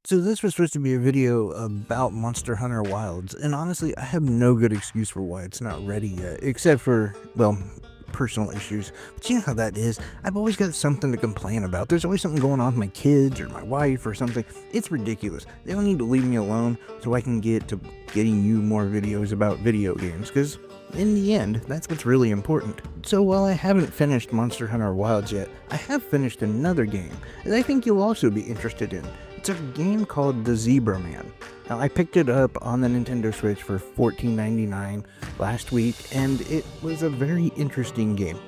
So this was supposed to be a video about Monster Hunter Wilds, and honestly, I have no good excuse for why it's not ready yet, except for, well, personal issues. But you know how that is. I've always got something to complain about. There's always something going on with my kids or my wife or something. It's ridiculous. They don't need to leave me alone so I can get to getting you more videos about video games, because in the end, that's what's really important. So while I haven't finished Monster Hunter Wilds yet, I have finished another game that I think you'll also be interested in. It's a game called The Zebra Man. Now, I picked it up on the Nintendo Switch for $14.99 last week, and it was a very interesting game.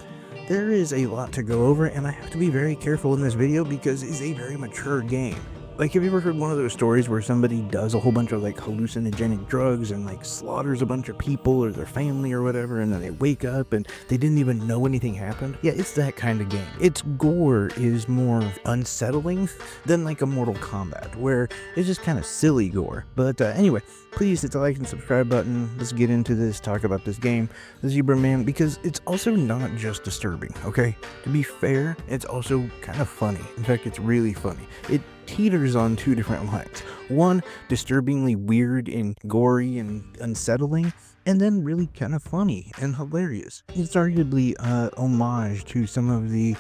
There is a lot to go over, and I have to be very careful in this video because it's a very mature game. Like, have you ever heard one of those stories where somebody does a whole bunch of, like, hallucinogenic drugs and, like, slaughters a bunch of people or their family or whatever, and then they wake up and they didn't even know anything happened? Yeah, it's that kind of game. Its gore is more unsettling than, like, a Mortal Kombat, where it's just kind of silly gore. But anyway, please hit the like and subscribe button. Let's get into this, talk about this game, The Zebra Man, because it's also not just disturbing, okay? To be fair, it's also kind of funny. In fact, it's really funny. It teeters on two different lines. One, disturbingly weird and gory and unsettling, and then really kind of funny and hilarious. It's arguably homage to some of the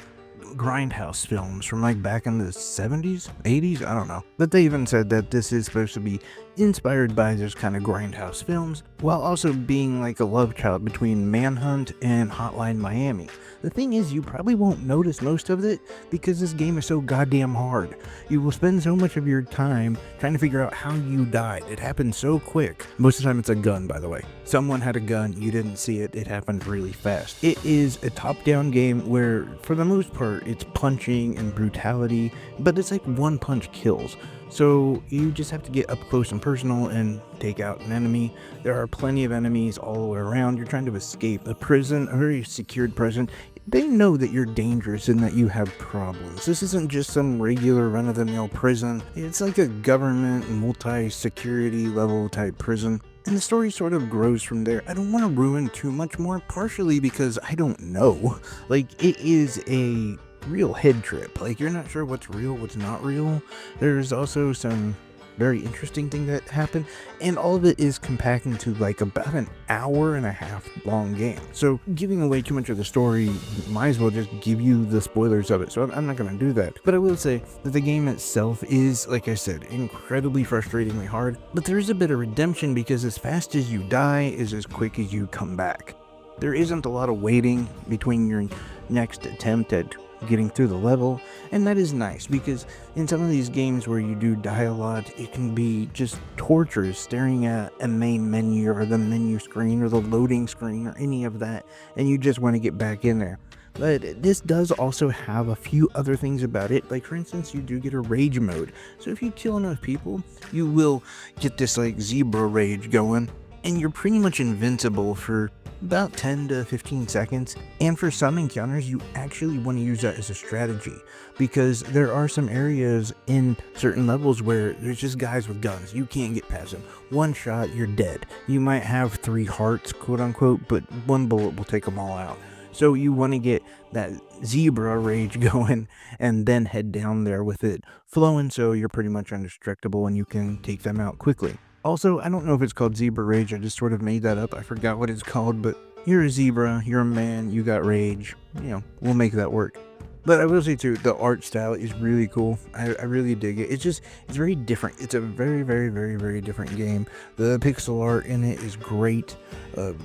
grindhouse films from like back in the 70s, 80s, I don't know. But they even said that this is supposed to be inspired by those kind of grindhouse films, while also being like a love child between Manhunt and Hotline Miami. The thing is, you probably won't notice most of it because this game is so goddamn hard. You will spend so much of your time trying to figure out how you died. It happens so quick. Most of the time it's a gun, by the way. Someone had a gun, you didn't see it, it happened really fast. It is a top-down game where, for the most part, it's punching and brutality, but it's like one punch kills. So you just have to get up close and personal and take out an enemy. There are plenty of enemies all the way around. You're trying to escape a prison, a very secured prison. They know that you're dangerous and that you have problems. This isn't just some regular run-of-the-mill prison. It's like a government multi-security level type prison. And the story sort of grows from there. I don't want to ruin too much more, partially because I don't know. Like, it is a real head trip. Like, you're not sure what's real, what's not real. There's also some very interesting thing that happened, and all of it is compacted into like about an hour and a half long game. So giving away too much of the story, might as well just give you the spoilers of it. So I'm not going to do that. But I will say that the game itself is, like I said, incredibly frustratingly hard, but there is a bit of redemption because as fast as you die is as quick as you come back. There isn't a lot of waiting between your next attempt at getting through the level, and that is nice because in some of these games where you do die a lot, it can be just torturous staring at a main menu or the menu screen or the loading screen or any of that, and you just want to get back in there. But this does also have a few other things about it. Like, for instance, you do get a rage mode. So if you kill enough people, you will get this like zebra rage going, and you're pretty much invincible for about 10 to 15 seconds, and for some encounters you actually want to use that as a strategy, because there are some areas in certain levels where there's just guys with guns. You can't get past them. One shot, you're dead. You might have 3 hearts, quote unquote, but one bullet will take them all out. So you want to get that zebra rage going and then head down there with it flowing, so you're pretty much indestructible and you can take them out quickly. Also, I don't know if it's called Zebra Rage, I just sort of made that up, I forgot what it's called, but you're a zebra, you're a man, you got rage, you know, we'll make that work. But I will say too, the art style is really cool, I really dig it. It's very different, it's a very, very, very, very different game. The pixel art in it is great,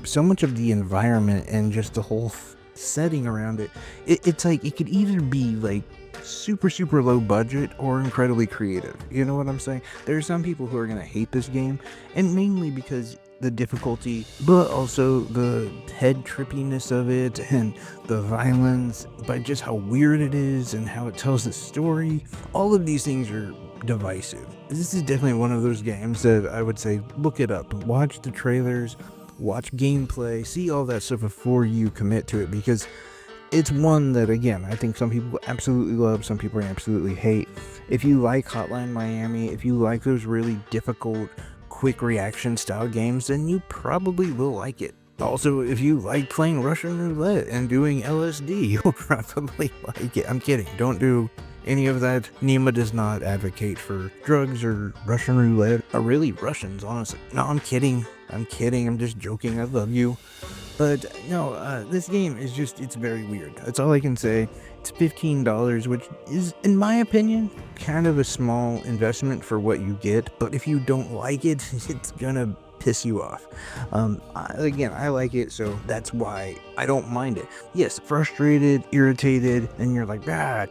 so much of the environment and just the whole setting around it, it's like, it could either be like super low budget or incredibly creative. You know what I'm saying? There are some people who are going to hate this game, and mainly because the difficulty, but also the head trippiness of it and the violence, but just how weird it is and how it tells the story. All of these things are divisive. This is definitely one of those games that I would say look it up, watch the trailers, watch gameplay, see all that stuff before you commit to it, because it's one that, again, I think some people absolutely love, some people absolutely hate. If you like Hotline Miami, if you like those really difficult, quick reaction style games, then you probably will like it. Also, if you like playing Russian roulette and doing LSD, you'll probably like it. I'm kidding. Don't do any of that. Nima does not advocate for drugs or Russian roulette, or really Russians, honestly. No, I'm kidding. I'm just joking. I love you. But no, this game is just, it's very weird. That's all I can say. It's $15, which is, in my opinion, kind of a small investment for what you get. But if you don't like it, it's gonna piss you off. Again, I like it, so that's why I don't mind it. Yes, frustrated, irritated, and you're like,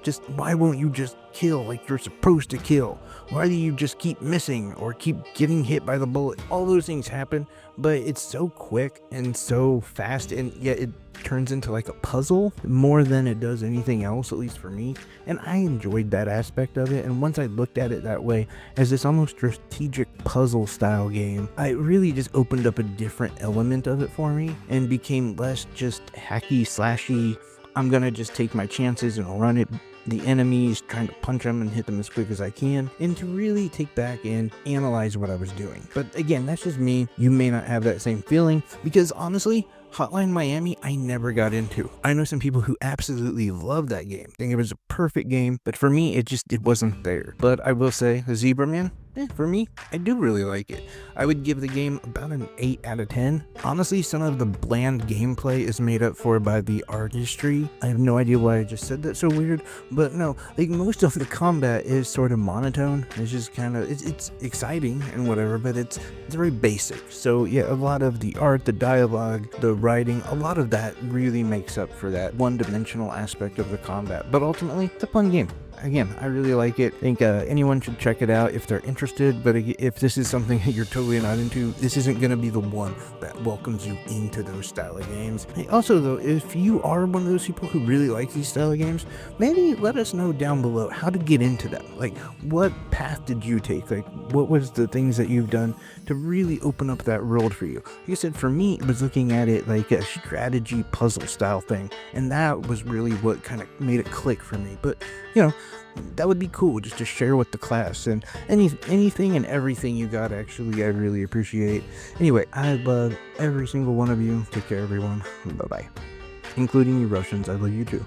just why won't you just kill like you're supposed to kill? Why do you just keep missing or keep getting hit by the bullet? All those things happen, but it's so quick and so fast, and yet it turns into like a puzzle more than it does anything else, at least for me. And I enjoyed that aspect of it, and once I looked at it that way, as this almost strategic puzzle style game, I really just opened up a different element of it for me and became less just hacky slashy, I'm gonna just take my chances and run it the enemies, trying to punch them and hit them as quick as I can, and to really take back and analyze what I was doing. But again, that's just me. You may not have that same feeling, because honestly, Hotline Miami, I never got into. I know some people who absolutely love that game. I think it was a perfect game, but for me, it wasn't there. But I will say, the Zebra Man, for me, I do really like it. I would give the game about an 8 out of 10. Honestly, some of the bland gameplay is made up for by the artistry. I have no idea why I just said that so weird, but no, like most of the combat is sort of monotone. It's just kind of, it's exciting and whatever, but it's very basic. So yeah, a lot of the art, the dialogue, the writing, a lot of that really makes up for that one-dimensional aspect of the combat. But ultimately, it's a fun game. Again, I really like it. I think anyone should check it out if they're interested, but if this is something that you're totally not into, this isn't going to be the one that welcomes you into those style of games. Hey, also though, if you are one of those people who really like these style of games, maybe let us know down below how to get into them. Like, what path did you take? Like, what was the things that you've done to really open up that world for you? Like I said, for me, it was looking at it like a strategy puzzle style thing, and that was really what kind of made it click for me. But, you know, that would be cool just to share with the class, and anything and everything you got, actually, I really appreciate. Anyway, I love every single one of you. Take care, everyone. Bye-bye. Including you Russians, I love you too.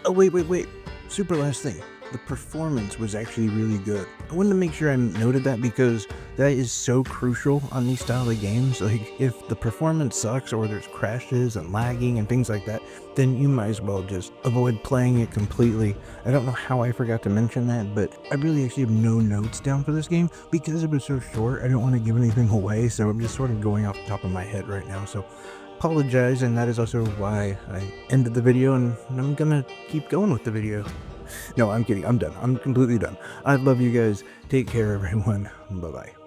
Oh, wait. Super last thing. The performance was actually really good. I wanted to make sure I noted that, because that is so crucial on these style of games. Like, if the performance sucks or there's crashes and lagging and things like that, then you might as well just avoid playing it completely. I don't know how I forgot to mention that, but I really actually have no notes down for this game because it was so short. I don't want to give anything away, so I'm just sort of going off the top of my head right now. So apologize, and that is also why I ended the video, and I'm gonna keep going with the video. No, I'm kidding. I'm done. I'm completely done. I love you guys. Take care, everyone. Bye-bye.